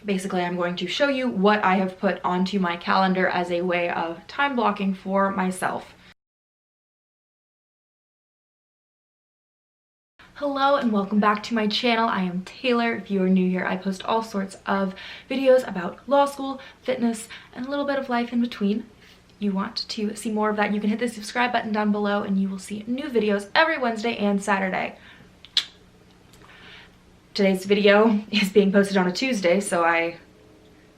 Basically, I'm going to show you what I have put onto my calendar as a way of time blocking for myself. Hello and welcome back to my channel. I am Taylor. If you are new here, I post all sorts of videos about law school, fitness, and a little bit of life in between. If you want to see more of that, you can hit the subscribe button down below and you will see new videos every Wednesday and Saturday. Today's video is being posted on a Tuesday, so I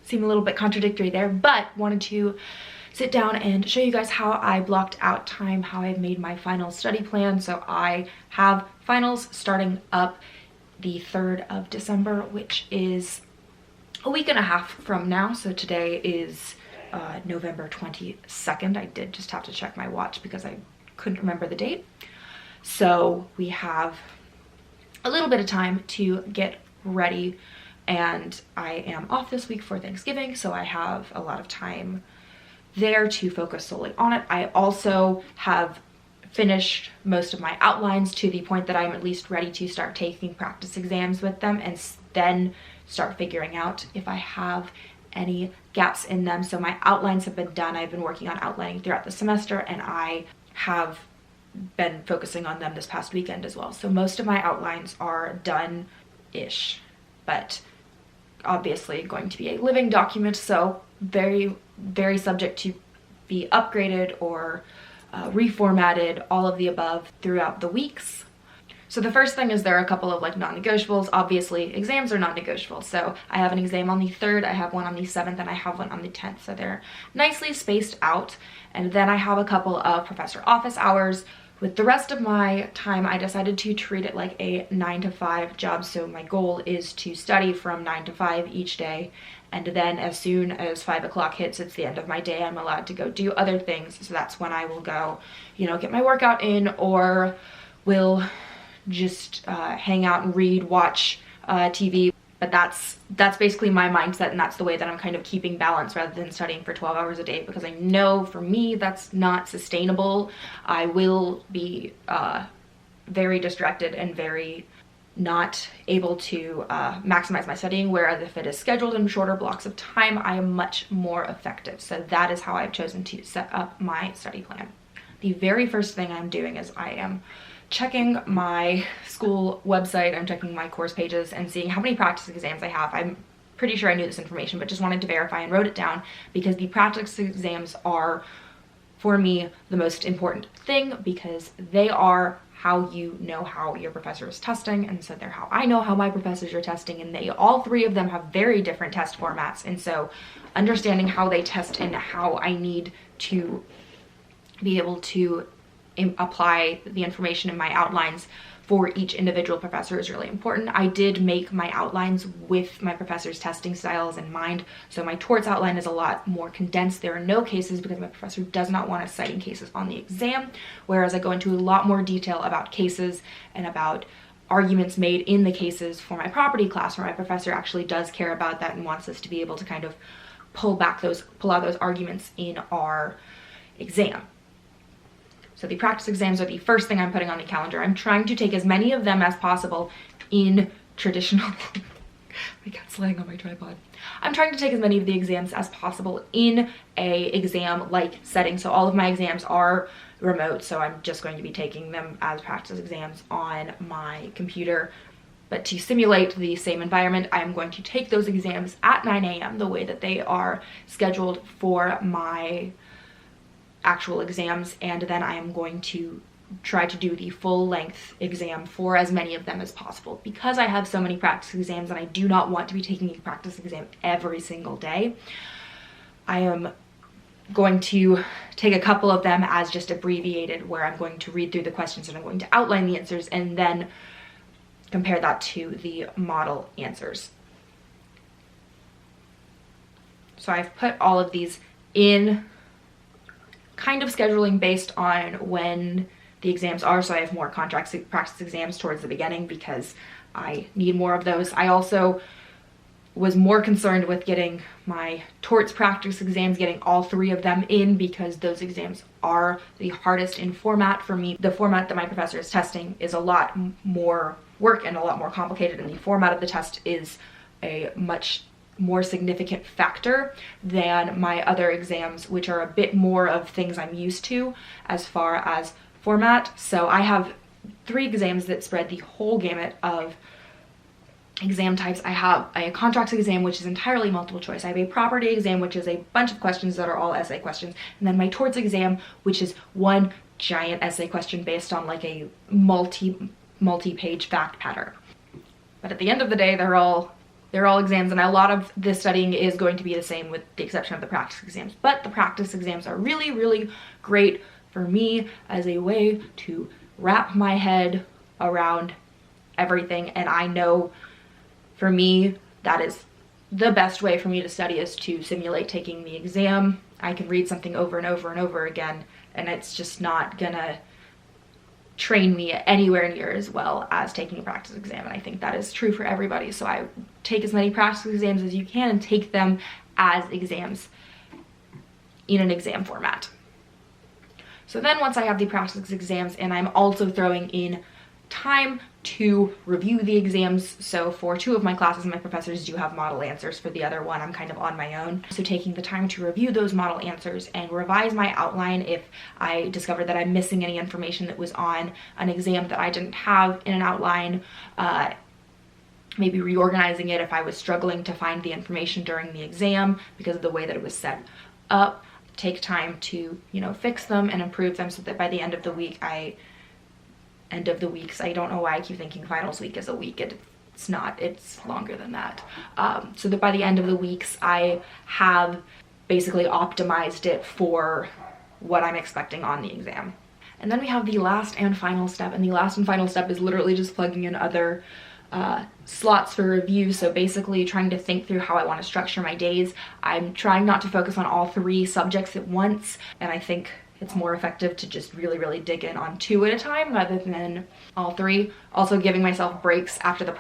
seem a little bit contradictory there, but wanted to sit down and show you guys how I blocked out time, how I've made my final study plan. So I have finals starting up the 3rd of December, which is a week and a half from now. So today is November 22nd. I did just have to check my watch because I couldn't remember the date. So we have a little bit of time to get ready, and I am off this week for Thanksgiving, so I have a lot of time there to focus solely on it. I also have finished most of my outlines to the point that I'm at least ready to start taking practice exams with them and then start figuring out if I have any gaps in them. So my outlines have been done. I've been working on outlining throughout the semester, and I have been focusing on them this past weekend as well. So most of my outlines are done-ish, but obviously going to be a living document, so very subject to be upgraded or reformatted, all of the above throughout the weeks. So the first thing is there are a couple of non-negotiables. Obviously exams are non-negotiable, so I have an exam on the 3rd, I have one on the 7th, and I have one on the 10th, so they're nicely spaced out. And then I have a couple of professor office hours. With the rest of my time, I decided to treat it like a 9-to-5 job. So my goal is to study from 9 to 5 each day. And then as soon as 5 o'clock hits, it's the end of my day. I'm allowed to go do other things. So that's when I will go, get my workout in, or will just hang out and read, watch TV. But that's basically my mindset, and that's the way that I'm kind of keeping balance rather than studying for 12 hours a day, because I know for me that's not sustainable. I will be very distracted and very not able to maximize my studying, whereas if it is scheduled in shorter blocks of time, I am much more effective. So that is how I've chosen to set up my study plan. The very first thing I'm doing is I am checking my school website, I'm checking my course pages and seeing how many practice exams I have. I'm pretty sure I knew this information, but just wanted to verify and wrote it down, because the practice exams are, for me, the most important thing, because they are how you know how your professor is testing, and so they're how I know how my professors are testing, and all three of them have very different test formats, and so understanding how they test and how I need to be able to apply the information in my outlines for each individual professor is really important. I did make my outlines with my professor's testing styles in mind, so my torts outline is a lot more condensed. There are no cases because my professor does not want us citing cases on the exam, whereas I go into a lot more detail about cases and about arguments made in the cases for my property class, where my professor actually does care about that and wants us to be able to kind of pull out those arguments in our exam. So the practice exams are the first thing I'm putting on the calendar. I'm trying to take as many of them as possible in traditional my cat's laying on my tripod. I'm trying to take as many of the exams as possible in a exam-like setting. So all of my exams are remote, so I'm just going to be taking them as practice exams on my computer. But to simulate the same environment, I'm going to take those exams at 9 a.m. the way that they are scheduled for my actual exams, and then I am going to try to do the full length exam for as many of them as possible. Because I have so many practice exams and I do not want to be taking a practice exam every single day, I am going to take a couple of them as just abbreviated, where I'm going to read through the questions and I'm going to outline the answers and then compare that to the model answers. So I've put all of these in kind of scheduling based on when the exams are, so I have more practice exams towards the beginning because I need more of those. I also was more concerned with getting my torts practice exams, getting all three of them in, because those exams are the hardest in format for me. The format that my professor is testing is a lot more work and a lot more complicated, and the format of the test is a much more significant factor than my other exams, which are a bit more of things I'm used to as far as format. So I have 3 exams that spread the whole gamut of exam types. I have a contracts exam, which is entirely multiple choice. I have a property exam, which is a bunch of questions that are all essay questions. And then my torts exam, which is one giant essay question based on like a multi-page fact pattern. But at the end of the day, they're all exams, and a lot of this studying is going to be the same with the exception of the practice exams. But the practice exams are really, really great for me as a way to wrap my head around everything. And I know for me, that is the best way for me to study, is to simulate taking the exam. I can read something over and over and over again, and it's just not gonna train me anywhere near as well as taking a practice exam. And I think that is true for everybody. So I take as many practice exams as you can and take them as exams in an exam format. So then once I have the practice exams, and I'm also throwing in time to review the exams. So for 2 of my classes, my professors do have model answers. For the other one, I'm kind of on my own. So taking the time to review those model answers and revise my outline if I discover that I'm missing any information that was on an exam that I didn't have in an outline, maybe reorganizing it if I was struggling to find the information during the exam because of the way that it was set up. Take time to, fix them and improve them so that by the end of the week, I don't know why I keep thinking finals week is a week. It's not, it's longer than that. So that by the end of the weeks, I have basically optimized it for what I'm expecting on the exam. And then we have the last and final step, and the last and final step is literally just plugging in other slots for review. So basically trying to think through how I want to structure my days. I'm trying not to focus on all 3 subjects at once, and I think it's more effective to just really, really dig in on 2 at a time rather than all 3. Also giving myself breaks after the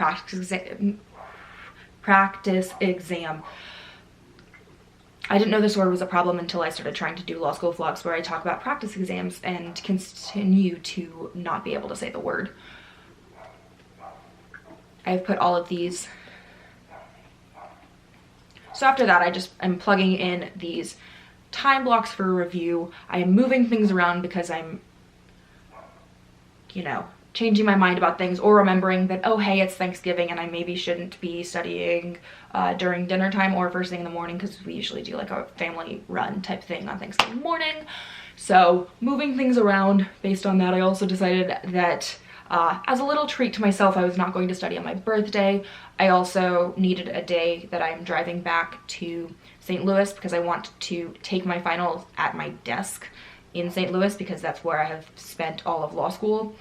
practice exam. I didn't know this word was a problem until I started trying to do law school vlogs where I talk about practice exams and continue to not be able to say the word. I've put all of these. So after that, I'm plugging in these time blocks for review. I am moving things around because I'm, changing my mind about things, or remembering that, oh, hey, it's Thanksgiving and I maybe shouldn't be studying during dinner time or first thing in the morning, because we usually do like a family run type thing on Thanksgiving morning. So moving things around based on that. I also decided that as a little treat to myself, I was not going to study on my birthday. I also needed a day that I'm driving back to St. Louis because I want to take my finals at my desk in St. Louis because that's where I have spent all of law school.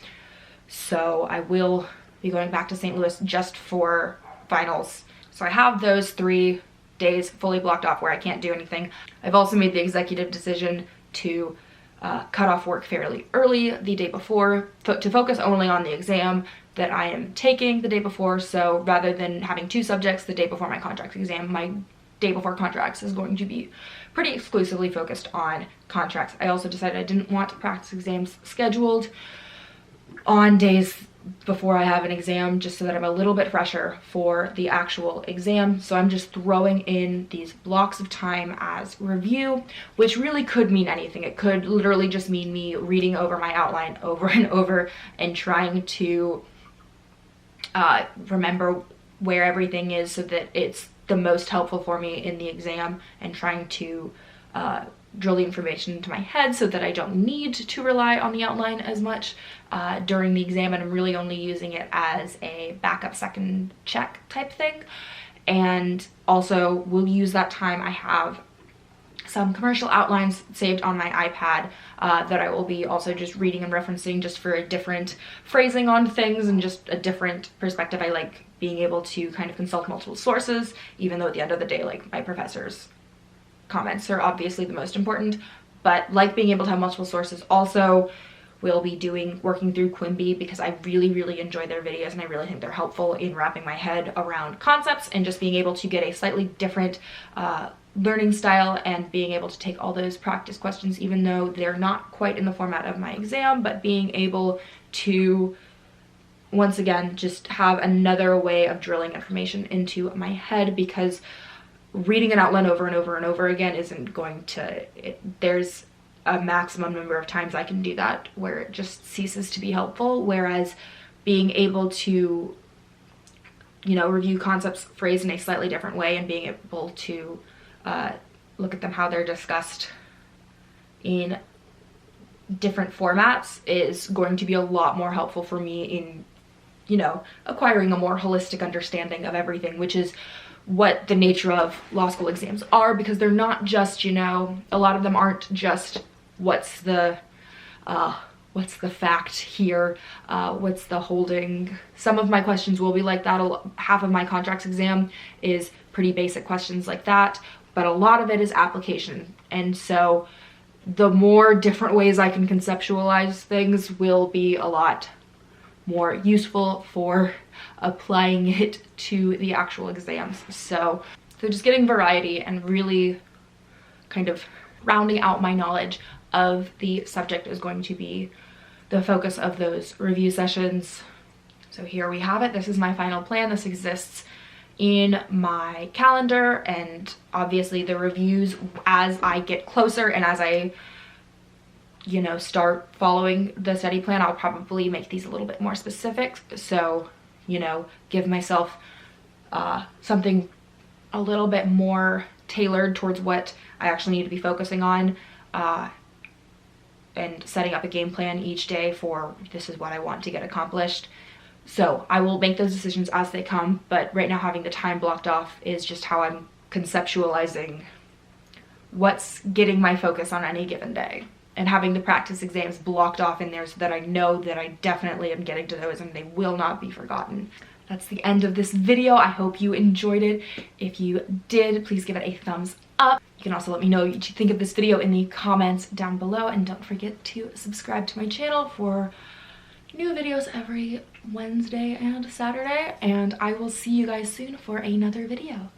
So I will be going back to St. Louis just for finals. So I have those 3 days fully blocked off where I can't do anything. I've also made the executive decision to cut off work fairly early the day before to focus only on the exam that I am taking the day before. So rather than having 2 subjects the day before my contracts exam, my day before contracts is going to be pretty exclusively focused on contracts. I also decided I didn't want practice exams scheduled on days before I have an exam, just so that I'm a little bit fresher for the actual exam. So I'm just throwing in these blocks of time as review, which really could mean anything. It could literally just mean me reading over my outline over and over and trying to remember where everything is so that it's the most helpful for me in the exam, and trying to drill the information into my head so that I don't need to rely on the outline as much during the exam, and I'm really only using it as a backup second check type thing. And also will use that time. I have some commercial outlines saved on my iPad that I will be also just reading and referencing, just for a different phrasing on things and just a different perspective. I like being able to kind of consult multiple sources, even though at the end of the day, like, my professor's comments are obviously the most important, but like being able to have multiple sources. Also will be working through Quimby because I really, really enjoy their videos, and I really think they're helpful in wrapping my head around concepts and just being able to get a slightly different learning style, and being able to take all those practice questions, even though they're not quite in the format of my exam, but being able to, once again, just have another way of drilling information into my head, because reading an outline over and over and over again isn't going to, there's a maximum number of times I can do that where it just ceases to be helpful, whereas being able to, you know, review concepts phrased in a slightly different way and being able to look at them how they're discussed in different formats is going to be a lot more helpful for me in, you know, acquiring a more holistic understanding of everything, which is what the nature of law school exams are, because they're not just, you know, a lot of them aren't just what's the fact here, what's the holding. Some of my questions will be like that. Half of my contracts exam is pretty basic questions like that, but a lot of it is application. And so the more different ways I can conceptualize things will be a lot more useful for applying it to the actual exams. So just getting variety and really kind of rounding out my knowledge of the subject is going to be the focus of those review sessions. So here we have it. This is my final plan. This exists in my calendar, and obviously the reviews, as I get closer and as I, you know, start following the study plan, I'll probably make these a little bit more specific. So, you know, give myself something a little bit more tailored towards what I actually need to be focusing on, and setting up a game plan each day for this is what I want to get accomplished. So I will make those decisions as they come, but right now having the time blocked off is just how I'm conceptualizing what's getting my focus on any given day, and having the practice exams blocked off in there so that I know that I definitely am getting to those and they will not be forgotten. That's the end of this video. I hope you enjoyed it. If you did, please give it a thumbs up. You can also let me know what you think of this video in the comments down below, and don't forget to subscribe to my channel for new videos every Wednesday and Saturday, and I will see you guys soon for another video.